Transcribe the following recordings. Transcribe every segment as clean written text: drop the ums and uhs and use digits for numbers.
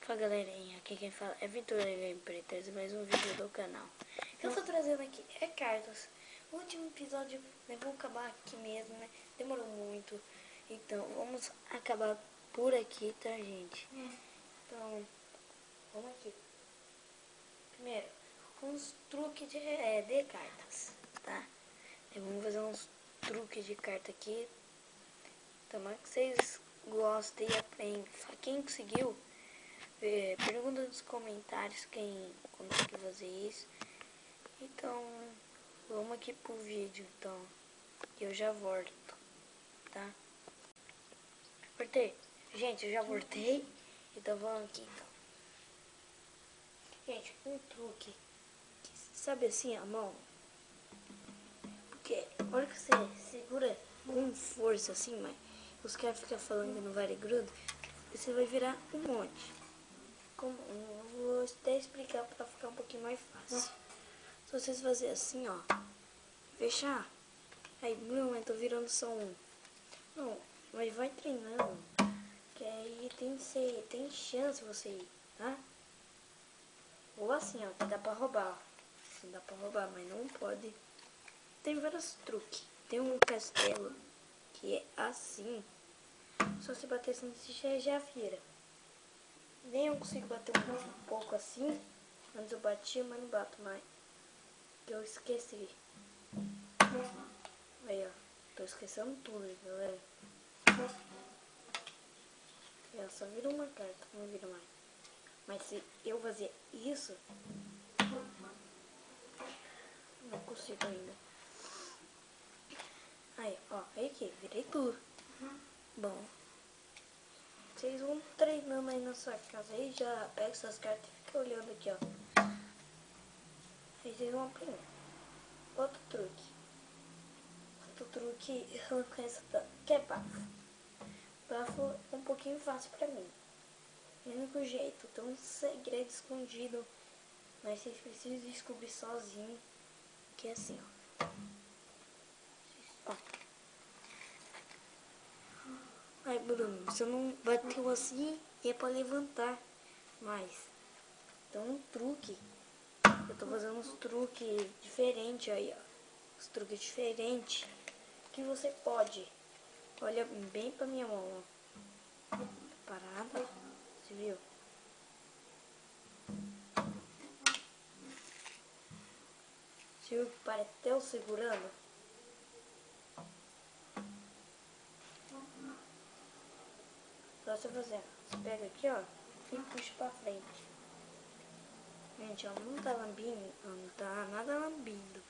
Fala galerinha, aqui quem fala é Vitor Gameplay, mais um vídeo do canal. Eu tô trazendo aqui cartas. O último episódio vou acabar aqui mesmo, né? Demorou muito. Então vamos acabar por aqui, tá, gente? Então, vamos aqui. Primeiro, uns truques de cartas, tá? Vamos fazer uns truques de carta aqui. Tomara que vocês gostem e aprendam. Quem conseguiu, pergunta nos comentários quem conseguiu fazer isso. Então, vamos aqui pro vídeo, então. Eu já volto, tá? Voltei. Gente, eu já voltei. Então, vamos aqui, então. Gente, um truque. Sabe assim, a mão? Porque a hora que você segura com força assim, mas os caras ficam falando que não vale grudo, você vai virar um monte. Eu vou até explicar para ficar um pouquinho mais fácil. Se vocês fazerem assim, ó, fechar, aí eu tô virando só um. Não, mas vai treinando, que aí tem chance você ir, tá? Ou assim, ó, que dá pra roubar. Assim, dá pra roubar, mas não pode. Tem vários truques. Tem um castelo que é assim. Só se bater assim, já vira. Nem eu consigo bater um pouco assim. Antes eu batia, mas não bato mais. Que eu esqueci. Aí, ó. Tô esquecendo tudo, galera. Eu só viro uma carta, não viro mais. Mas se eu fazer isso, não consigo ainda. Aí, ó. Aí aqui, virei tudo. Bom. Vocês vão treinando aí na sua casa. Aí já pega essas cartas e fica olhando aqui, ó. Aí vocês vão aprender. Outro truque. Outro truque eu não conheço tanto. Que é bafo. Bafo é um pouquinho fácil pra mim. É o único jeito. Tem um segredo escondido. Mas vocês precisam descobrir sozinho. Que é assim, ó. Aí, Bruno, você não bateu assim e é pra levantar mais. Então, um truque. Eu tô fazendo uns truques diferentes aí, ó. Os truques diferentes que você pode. Olha bem pra minha mão, ó. Parada. Você viu? Você viu que parece até eu segurando? Só você fazer. Você pega aqui, ó. E puxa pra frente. Gente, ó, não tá lambendo. Não tá nada lambindo.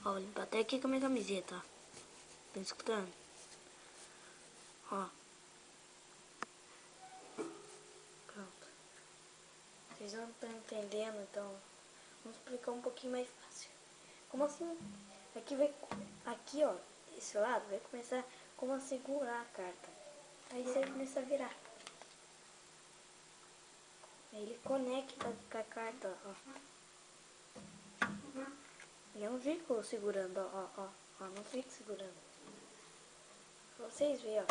Ó, vou limpar até aqui com a minha camiseta, ó. Tá escutando? Ó. Pronto. Vocês não estão entendendo, então vamos explicar um pouquinho mais fácil. Como assim? Aqui, ó, esse lado vai começar como a segurar a carta. Aí você começa a virar. Aí ele conecta com a carta, ó. E eu não fico segurando, ó, não fico segurando. Pra vocês verem, ó.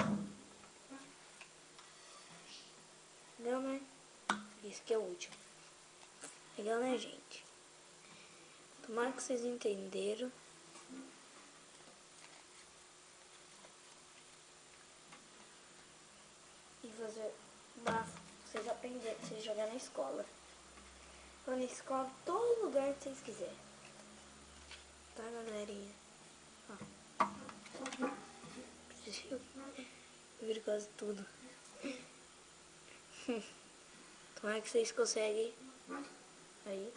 Legal, né? Esse que é o último. Legal, né, gente? Tomara que vocês entenderam. E fazer bafo. Vocês aprenderem, vocês jogarem na escola. Ou na escola, todo lugar que vocês quiserem. Tá, galerinha? Ó. Eu viro quase tudo. Tomara que vocês conseguem. Aí.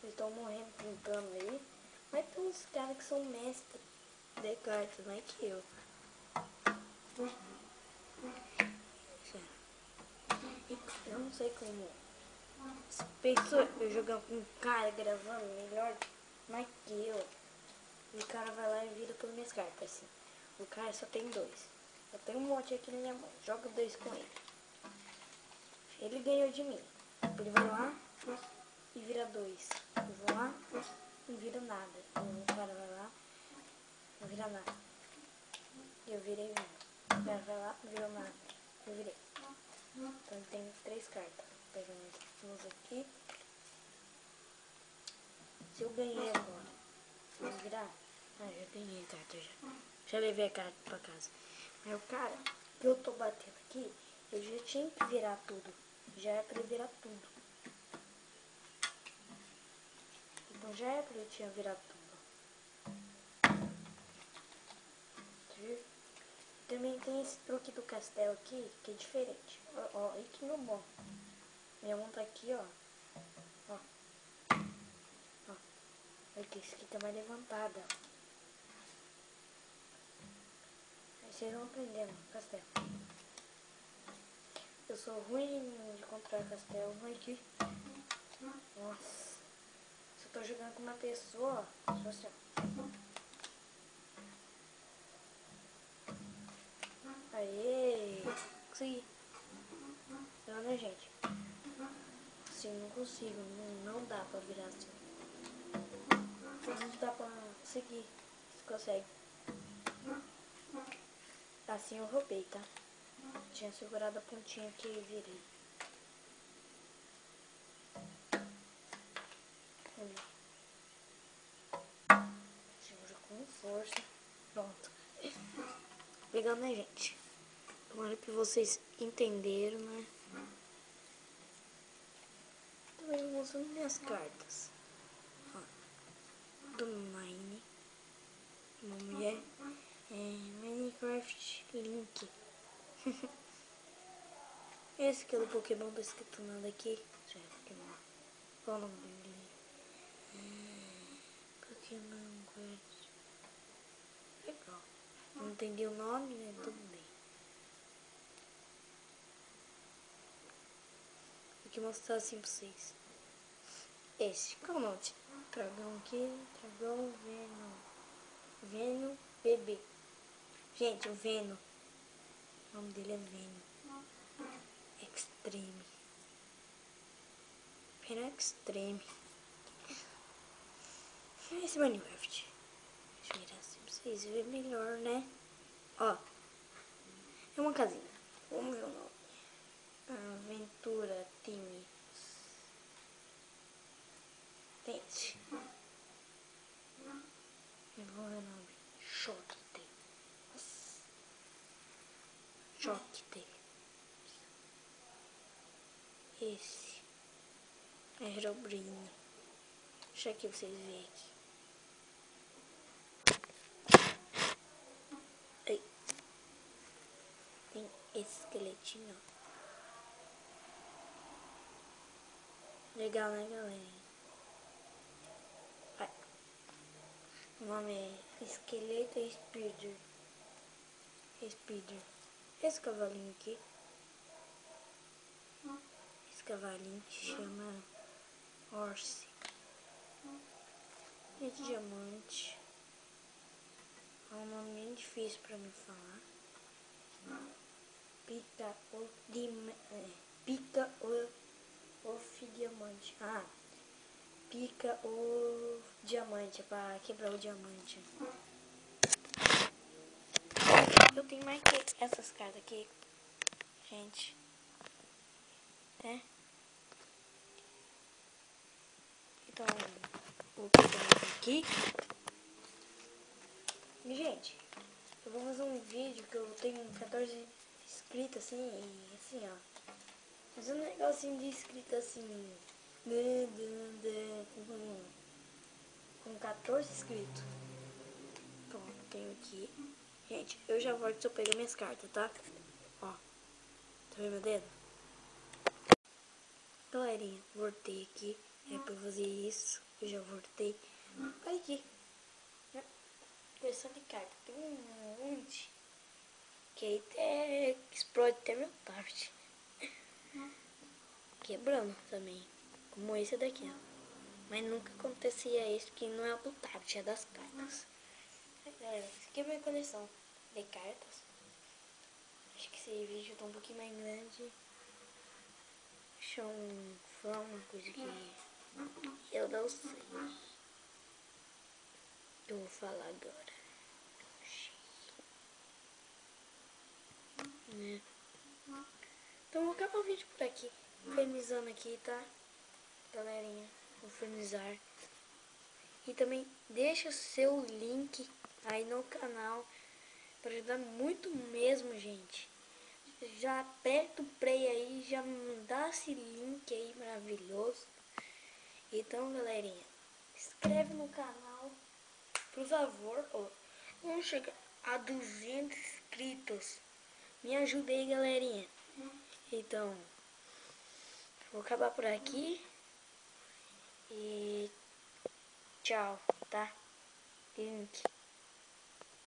Eles estão morrendo pintando aí. Mas tem uns caras que são mestres de cartas, não é que eu. Eu não sei como. Se pensou eu jogando com um cara gravando melhor mais que eu. E o cara vai lá e vira todas as minhas cartas assim. O cara só tem dois. Eu tenho um monte aqui na minha mão. Joga dois com ele. Ele ganhou de mim. Ele vai lá e vira dois. Eu vou lá e vira nada. O cara vai lá e vira nada. Eu virei um. O cara vai lá e virou nada. Eu virei. Então tem 3 cartas. Vou pegar mais 2 aqui. Se eu ganhei agora, vou virar? Ah, já ganhei a carta já. Já levei a carta pra casa. Mas o cara que eu tô batendo aqui, eu já tinha que virar tudo. Já é pra ele virar tudo. Então já é pra eu tinha virado tudo. Viu? Também tem esse truque do castelo aqui, que é diferente. Ó, aí que meu bom. Minha mão tá aqui, ó. Ó. Ó. Aqui, esse aqui tá mais levantada. Aí vocês vão aprendendo castelo. Eu sou ruim de comprar castelo, mas aqui. Nossa. Se eu tô jogando com uma pessoa, ó. Só assim, ó. Aê! Consegui. Não, né, gente? Assim, não consigo. Não dá pra virar assim. Não dá pra conseguir. Você consegue. Assim eu roubei, tá? Tinha segurado a pontinha aqui e virei. Segura com força. Pronto. Legal, né, gente? Tomara que vocês entenderam, né? Então eu vou usando minhas cartas. Ó, do Mine. Uma mulher. Minecraft Link. Esse que é do Pokémon, tá escrito nada aqui. Já é Pokémon. Qual o nome dele? Pokémon Quest. Legal. Não entendi o nome, né? Tudo bem. Vou aqui mostrar assim pra vocês. Esse. Qual o nome? Dragão aqui. Dragão Venom. Venom bebê. Gente, o Venom. O nome dele é Venom. Extreme. Venom Extreme. Esse Minecraft. Deixa eu virar assim pra vocês verem melhor, né? Ó. É uma casinha. Vamos ver o nome. Aventura Time. Tem esse. Eu vou ver o nome. Choque T. Choque T. Esse. Herobrine. Deixa aqui vocês verem aqui. Aí. Tem esse esqueletinho, ó. Legal, né, galera? Vai. O nome é Esqueleto Speeder. Speeder. Esse cavalinho aqui. Esse cavalinho se chama Horse. Esse diamante. É um nome bem difícil pra me falar. Pica o diamante. Ah, pica o diamante, é pra quebrar o diamante. Eu tenho mais que essas cartas aqui, gente. Né? Então, vou pegar aqui. E, gente, eu vou fazer um vídeo que eu tenho 14 inscritos, assim, e assim, ó. Fazer um negocinho de inscrito, assim, com 14 inscritos. Pronto, tenho aqui. Gente, eu já volto se eu pegar minhas cartas, tá? Ó, tá vendo meu dedo? Galerinha, voltei aqui. É pra fazer isso. Eu já voltei. Olha aqui. Coleção de cartas. Tem um monte. Que aí até explode até meu tablet. Quebrando também. Como esse daqui, ó. Mas nunca acontecia isso, que não é do tablet, é das cartas. Galera, essa aqui é a minha coleção de cartas. Acho que esse vídeo tá um pouquinho mais grande. Deixa eu falar uma coisa que eu não sei. Eu vou falar agora. Né? Então vou acabar o vídeo por aqui. Infernizando aqui, tá? Galerinha, vou infernizar. E também deixa seu link aí no canal para ajudar muito mesmo, gente. Já aperta o play aí, já me dá esse link aí maravilhoso. Então, galerinha, inscreve no canal, por favor. Ó, vamos chegar a 200 inscritos. Me ajuda aí, galerinha. Então, vou acabar por aqui. E tchau, tá? Link.